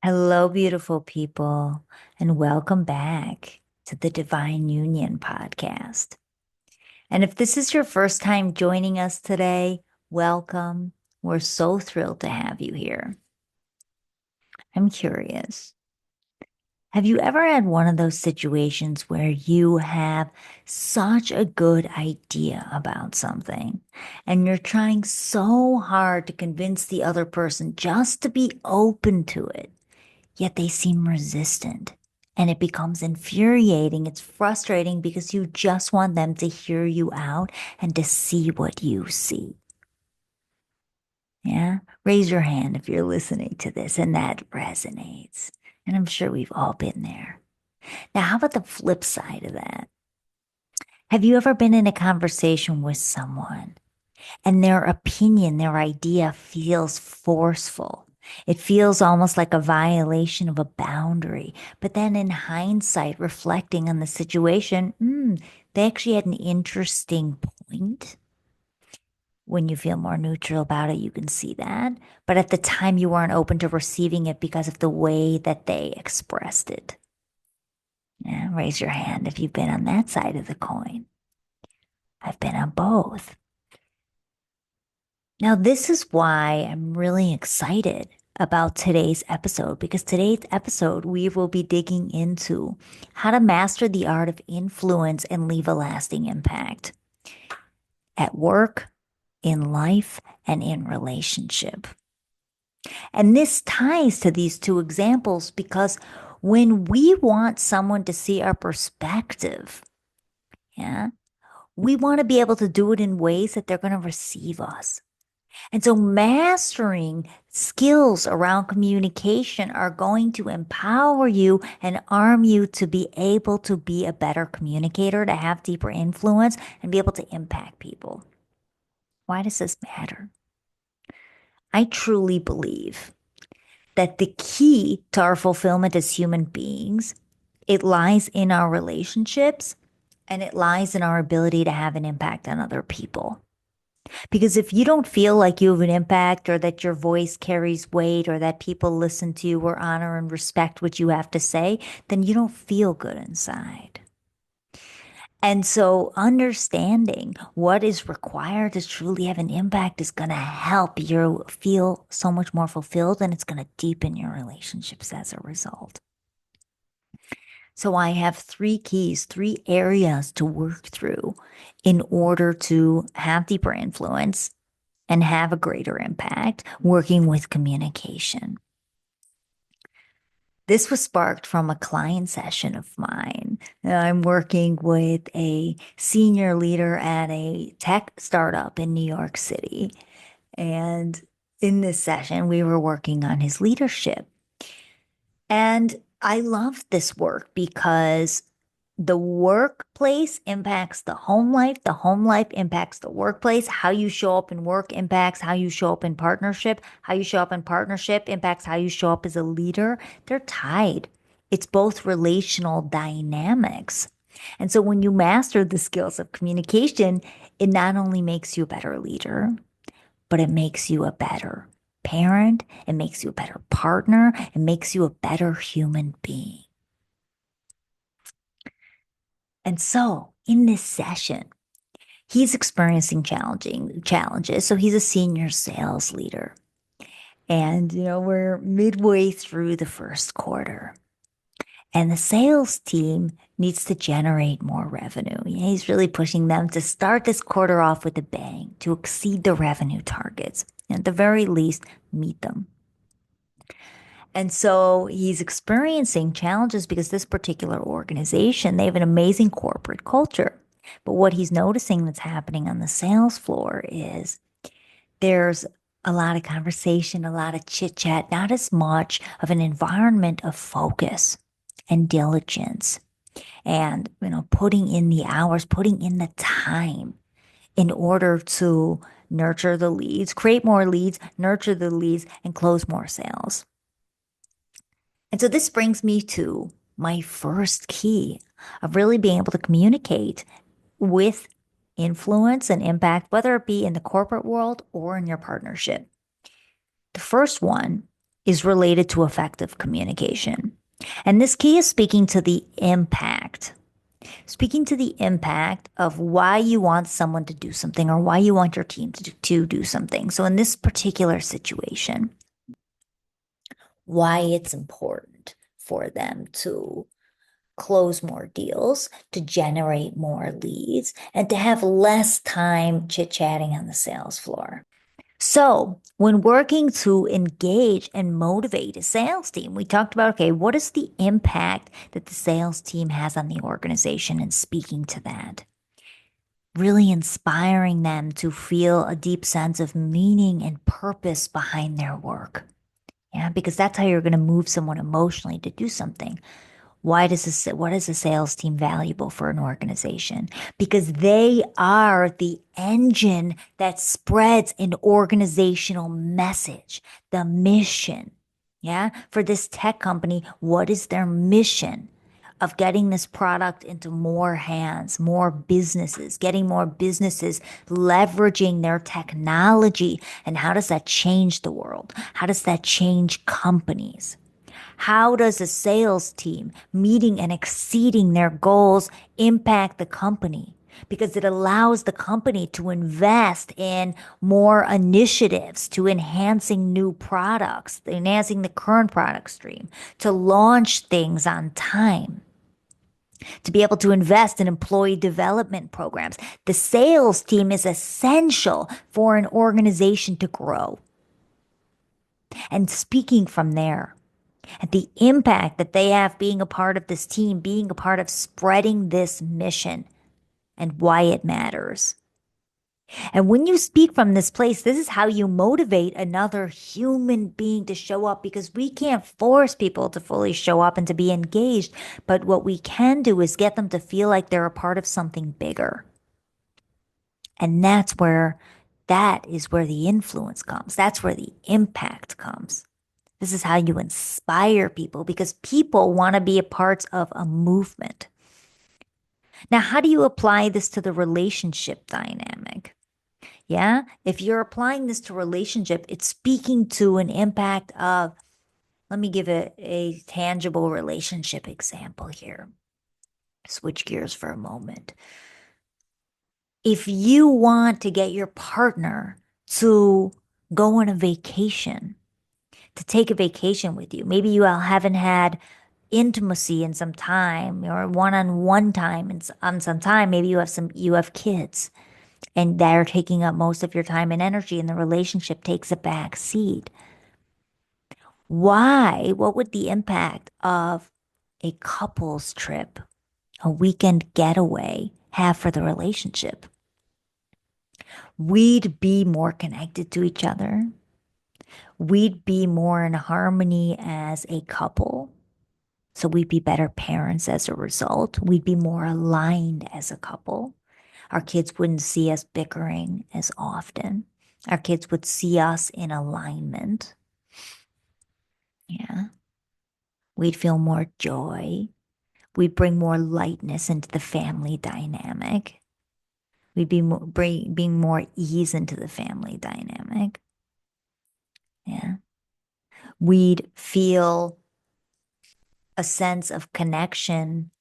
Hello, beautiful people, and welcome back to the Divine Union podcast. And if this is your first time joining us today, welcome. We're so thrilled to have you here. I'm curious. Have you ever had one of those situations where you have such a good idea about something and you're trying so hard to convince the other person just to be open to it? Yet they seem resistant. And it becomes infuriating. It's frustrating because you just want them to hear you out and to see what you see. Yeah? Raise your hand if you're listening to this and that resonates. And I'm sure we've all been there. Now, how about the flip side of that? Have you ever been in a conversation with someone and their opinion, their idea feels forceful? It feels almost like a violation of a boundary. But then in hindsight, reflecting on the situation, they actually had an interesting point. When you feel more neutral about it, you can see that. But at the time, you weren't open to receiving it because of the way that they expressed it. Yeah, raise your hand if you've been on that side of the coin. I've been on both. Now, this is why I'm really excited about today's episode, because today's episode, we will be digging into how to master the art of influence and leave a lasting impact at work, in life, and in relationship. And this ties to these two examples because when we want someone to see our perspective, yeah, we want to be able to do it in ways that they're going to receive us. And so mastering skills around communication are going to empower you and arm you to be able to be a better communicator, to have deeper influence and be able to impact people. Why does this matter? I truly believe that the key to our fulfillment as human beings, it lies in our relationships and it lies in our ability to have an impact on other people. Because if you don't feel like you have an impact or that your voice carries weight or that people listen to you or honor and respect what you have to say, then you don't feel good inside. And so understanding what is required to truly have an impact is going to help you feel so much more fulfilled and it's going to deepen your relationships as a result. So I have three keys, three areas to work through in order to have deeper influence and have a greater impact working with communication. This was sparked from a client session of mine. I'm working with a senior leader at a tech startup in New York City. And in this session, we were working on his leadership. And I love this work because the workplace impacts the home life impacts the workplace. How you show up in work impacts how you show up in partnership. How you show up in partnership impacts how you show up as a leader. They're tied. It's both relational dynamics. And so when you master the skills of communication, it not only makes you a better leader, but it makes you a better parent. It makes you a better partner. It makes you a better human being. And so in this session, he's experiencing challenging challenges. So he's a senior sales leader. And, we're midway through the first quarter. And the sales team needs to generate more revenue. He's really pushing them to start this quarter off with a bang, to exceed the revenue targets, and at the very least, meet them. And so he's experiencing challenges because this particular organization, they have an amazing corporate culture. But what he's noticing that's happening on the sales floor is there's a lot of conversation, a lot of chit chat, not as much of an environment of focus and diligence and, putting in the hours, putting in the time in order to nurture the leads, create more leads, nurture the leads, and close more sales. And so this brings me to my first key of really being able to communicate with influence and impact, whether it be in the corporate world or in your partnership. The first one is related to effective communication. And this key is speaking to the impact of why you want someone to do something or why you want your team to do something. So, in this particular situation, why it's important for them to close more deals, to generate more leads, and to have less time chit chatting on the sales floor. So, when working to engage and motivate a sales team, we talked about, okay, what is the impact that the sales team has on the organization and speaking to that? Really inspiring them to feel a deep sense of meaning and purpose behind their work. Yeah, because that's how you're going to move someone emotionally to do something. What is a sales team valuable for an organization? Because they are the engine that spreads an organizational message, the mission. Yeah. For this tech company, what is their mission of getting this product into more hands, more businesses, getting more businesses leveraging their technology? And how does that change the world? How does that change companies? How does a sales team meeting and exceeding their goals impact the company? Because it allows the company to invest in more initiatives to enhancing new products, enhancing the current product stream, to launch things on time, to be able to invest in employee development programs. The sales team is essential for an organization to grow. And speaking from there, and the impact that they have being a part of this team, being a part of spreading this mission and why it matters. And when you speak from this place, this is how you motivate another human being to show up because we can't force people to fully show up and to be engaged. But what we can do is get them to feel like they're a part of something bigger. And that is where the influence comes. That's where the impact comes. This is how you inspire people because people want to be a part of a movement. Now, how do you apply this to the relationship dynamic? Yeah. If you're applying this to relationship, it's speaking to an impact of, let me give a tangible relationship example here. Switch gears for a moment. If you want to get your partner to go on a vacation, to take a vacation with you, maybe you all haven't had intimacy in some time or one-on-one time on some time. Maybe you have kids and they're taking up most of your time and energy and the relationship takes a back seat. Why? What would the impact of a couple's trip, a weekend getaway have for the relationship? We'd be more connected to each other. We'd be more in harmony as a couple. So we'd be better parents as a result. We'd be more aligned as a couple. Our kids wouldn't see us bickering as often. Our kids would see us in alignment. Yeah. We'd feel more joy. We'd bring more lightness into the family dynamic. We'd be bring more ease into the family dynamic. Yeah. We'd feel a sense of connection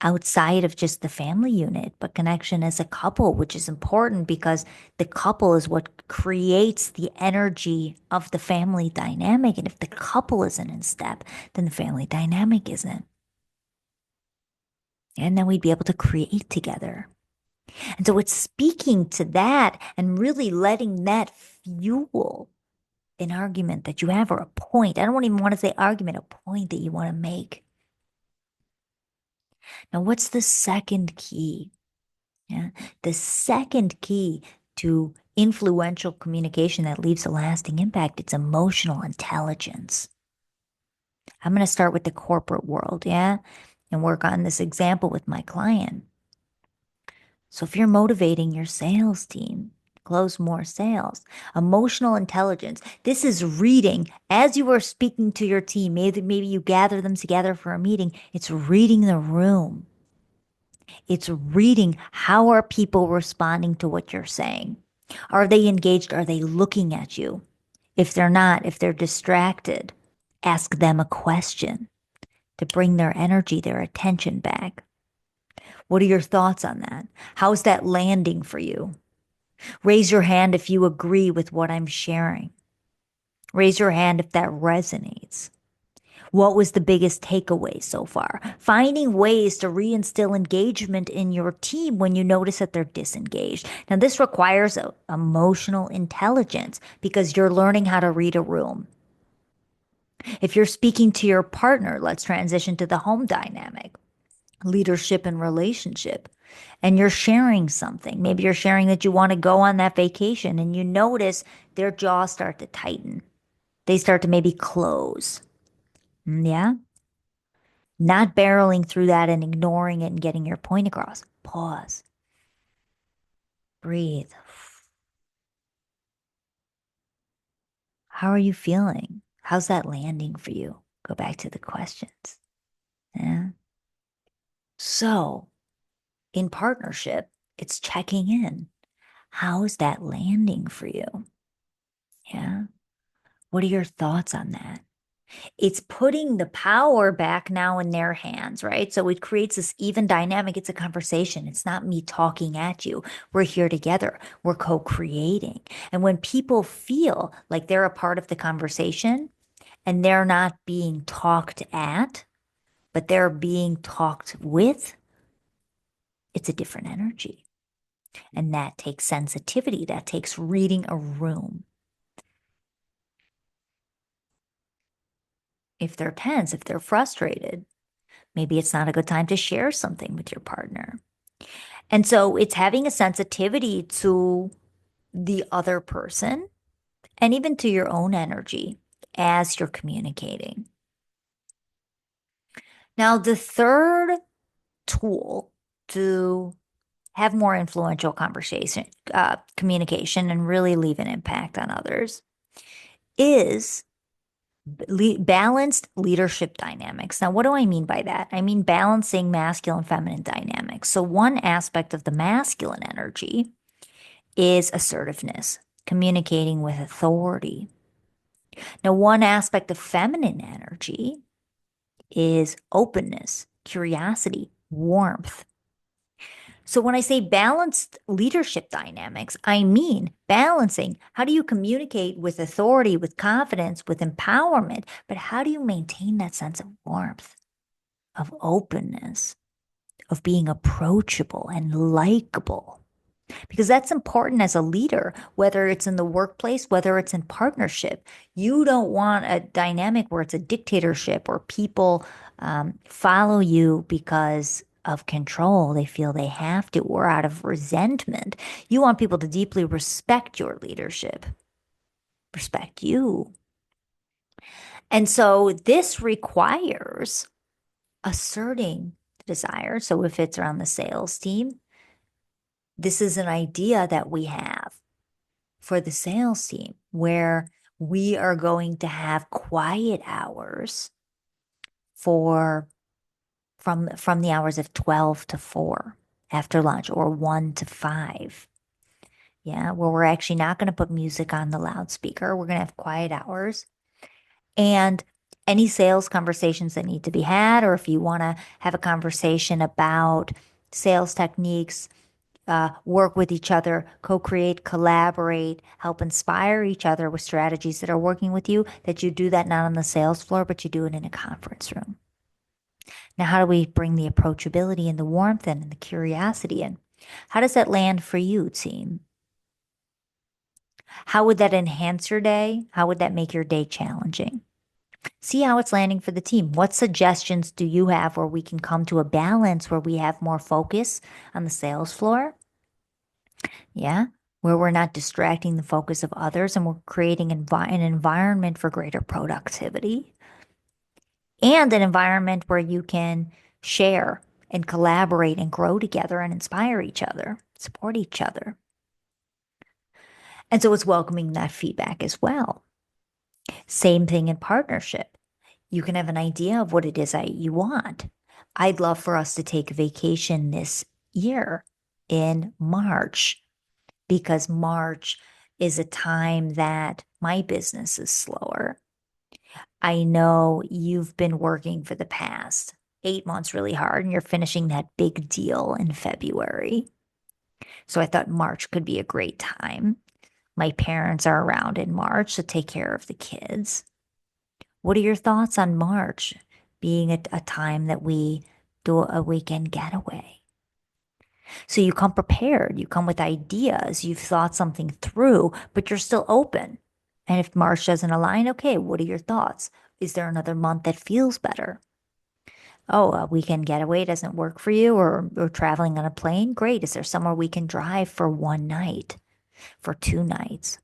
outside of just the family unit, but connection as a couple, which is important because the couple is what creates the energy of the family dynamic. And if the couple isn't in step, then the family dynamic isn't. And then we'd be able to create together. And so it's speaking to that and really letting that fuel an argument that you have or a point. I don't even want to say argument, a point that you want to make. Now, what's the second key? Yeah. The second key to influential communication that leaves a lasting impact, it's emotional intelligence. I'm going to start with the corporate world, yeah, and work on this example with my client. So if you're motivating your sales team, close more sales, emotional intelligence, this is reading as you are speaking to your team. Maybe you gather them together for a meeting. It's reading the room. It's reading how are people responding to what you're saying? Are they engaged? Are they looking at you? If they're not, if they're distracted, ask them a question to bring their energy, their attention back. What are your thoughts on that? How's that landing for you? Raise your hand if you agree with what I'm sharing. Raise your hand if that resonates. What was the biggest takeaway so far? Finding ways to reinstill engagement in your team when you notice that they're disengaged. Now, this requires emotional intelligence because you're learning how to read a room. If you're speaking to your partner, let's transition to the home dynamic, leadership and relationship, and you're sharing something. Maybe you're sharing that you want to go on that vacation and you notice their jaws start to tighten. They start to maybe close. Yeah. Not barreling through that and ignoring it and getting your point across. Pause. Breathe. How are you feeling? How's that landing for you? Go back to the questions. Yeah. So, in partnership, it's checking in. How's that landing for you? Yeah. What are your thoughts on that? It's putting the power back now in their hands, right? So it creates this even dynamic. It's a conversation. It's not me talking at you. We're here together. We're co-creating. And when people feel like they're a part of the conversation and they're not being talked at, but they're being talked with, it's a different energy. And that takes sensitivity. That takes reading a room. If they're tense, if they're frustrated, maybe it's not a good time to share something with your partner. And so it's having a sensitivity to the other person and even to your own energy as you're communicating. Now, the third tool to have more influential conversation, communication, and really leave an impact on others is balanced leadership dynamics. Now, what do I mean by that? I mean balancing masculine feminine dynamics. So, one aspect of the masculine energy is assertiveness, communicating with authority. Now, one aspect of feminine energy is openness, curiosity, warmth. So, when I say balanced leadership dynamics, I mean balancing how do you communicate with authority, with confidence, with empowerment, but how do you maintain that sense of warmth, of openness, of being approachable and likable? Because that's important as a leader, whether it's in the workplace, whether it's in partnership. You don't want a dynamic where it's a dictatorship or people follow you because of control. They feel they have to, or out of resentment. You want people to deeply respect your leadership, respect you. And so this requires asserting desire. So if it's around the sales team, this is an idea that we have for the sales team where we are going to have quiet hours for from the hours of 12 to 4 after lunch or 1 to 5. Yeah, where we're actually not going to put music on the loudspeaker. We're going to have quiet hours. And any sales conversations that need to be had, or if you want to have a conversation about sales techniques, work with each other, co-create, collaborate, help inspire each other with strategies that are working with you, that you do that not on the sales floor, but you do it in a conference room. Now, how do we bring the approachability and the warmth in and the curiosity in? How does that land for you, team? How would that enhance your day? How would that make your day challenging? See how it's landing for the team. What suggestions do you have where we can come to a balance where we have more focus on the sales floor? Yeah, where we're not distracting the focus of others and we're creating an environment for greater productivity and an environment where you can share and collaborate and grow together and inspire each other, support each other. And so it's welcoming that feedback as well. Same thing in partnership. You can have an idea of what it is that you want. I'd love for us to take a vacation this year in March because March is a time that my business is slower. I know you've been working for the past 8 months really hard and you're finishing that big deal in February. So I thought March could be a great time. My parents are around in March to take care of the kids. What are your thoughts on March being a time that we do a weekend getaway? So you come prepared, you come with ideas, you've thought something through, but you're still open. And if March doesn't align, okay, what are your thoughts? Is there another month that feels better? Oh, a weekend getaway doesn't work for you, or traveling on a plane? Great. Is there somewhere we can drive for one night, for 2 nights?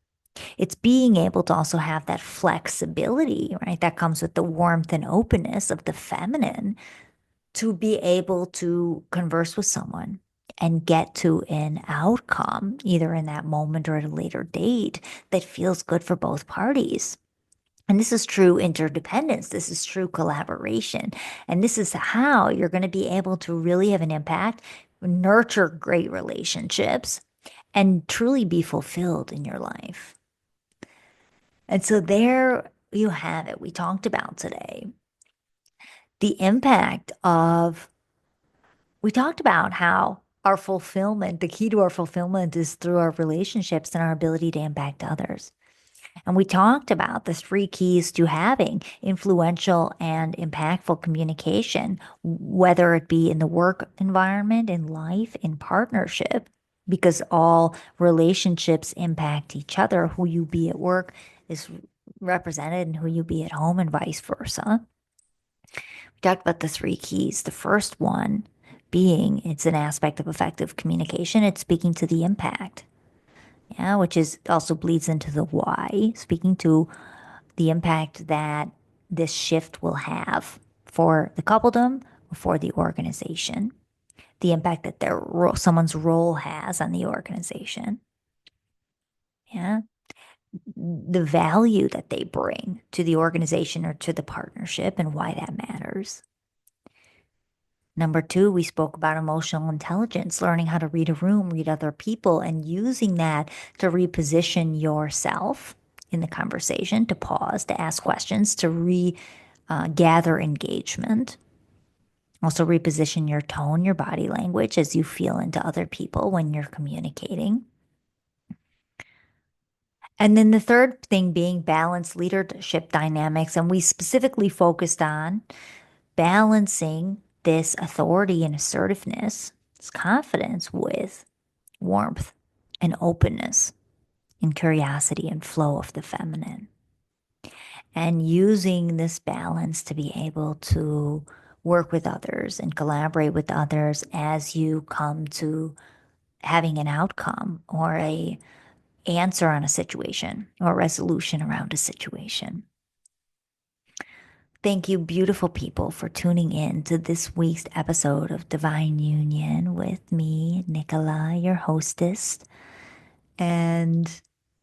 It's being able to also have that flexibility, right? That comes with the warmth and openness of the feminine to be able to converse with someone and get to an outcome, either in that moment or at a later date, that feels good for both parties. And this is true interdependence. This is true collaboration. And this is how you're going to be able to really have an impact, nurture great relationships, and truly be fulfilled in your life. And so there you have it. We talked about today the impact of, we talked about how our fulfillment, the key to our fulfillment is through our relationships and our ability to impact others. And we talked about the 3 keys to having influential and impactful communication, whether it be in the work environment, in life, in partnership, because all relationships impact each other. Who you be at work is represented in who you be at home and vice versa. We talked about the 3 keys. The first one being it's an aspect of effective communication. It's speaking to the impact. Yeah, which is also bleeds into the why, speaking to the impact that this shift will have for the coupledom or for the organization, the impact that someone's role has on the organization. Yeah, the value that they bring to the organization or to the partnership and why that matters. Number 2, we spoke about emotional intelligence, learning how to read a room, read other people, and using that to reposition yourself in the conversation, to pause, to ask questions, to gather engagement. Also, reposition your tone, your body language as you feel into other people when you're communicating. And then the third thing being balanced leadership dynamics. And we specifically focused on balancing this authority and assertiveness, this confidence with warmth and openness and curiosity and flow of the feminine. And using this balance to be able to work with others and collaborate with others as you come to having an outcome or a answer on a situation or a resolution around a situation. Thank you, beautiful people, for tuning in to this week's episode of Divine Union with me, Nicola, your hostess. And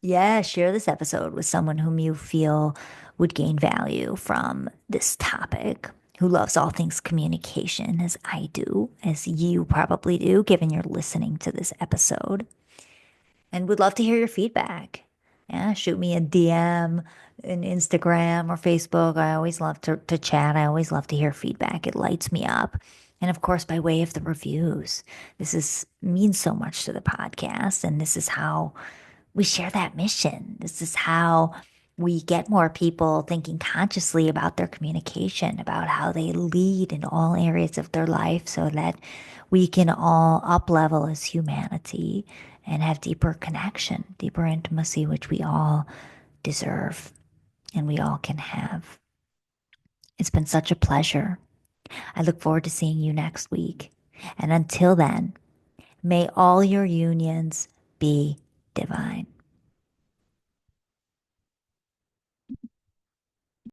yeah, share this episode with someone whom you feel would gain value from this topic, who loves all things communication as I do, as you probably do, given you're listening to this episode. And would love to hear your feedback. Yeah, shoot me a DM in Instagram or Facebook. I always love to chat. I always love to hear feedback. It lights me up. And of course, by way of the reviews, means so much to the podcast. And this is how we share that mission. This is how we get more people thinking consciously about their communication, about how they lead in all areas of their life so that we can all up level as humanity and have deeper connection, deeper intimacy, which we all deserve and we all can have. It's been such a pleasure. I look forward to seeing you next week. And until then, may all your unions be divine.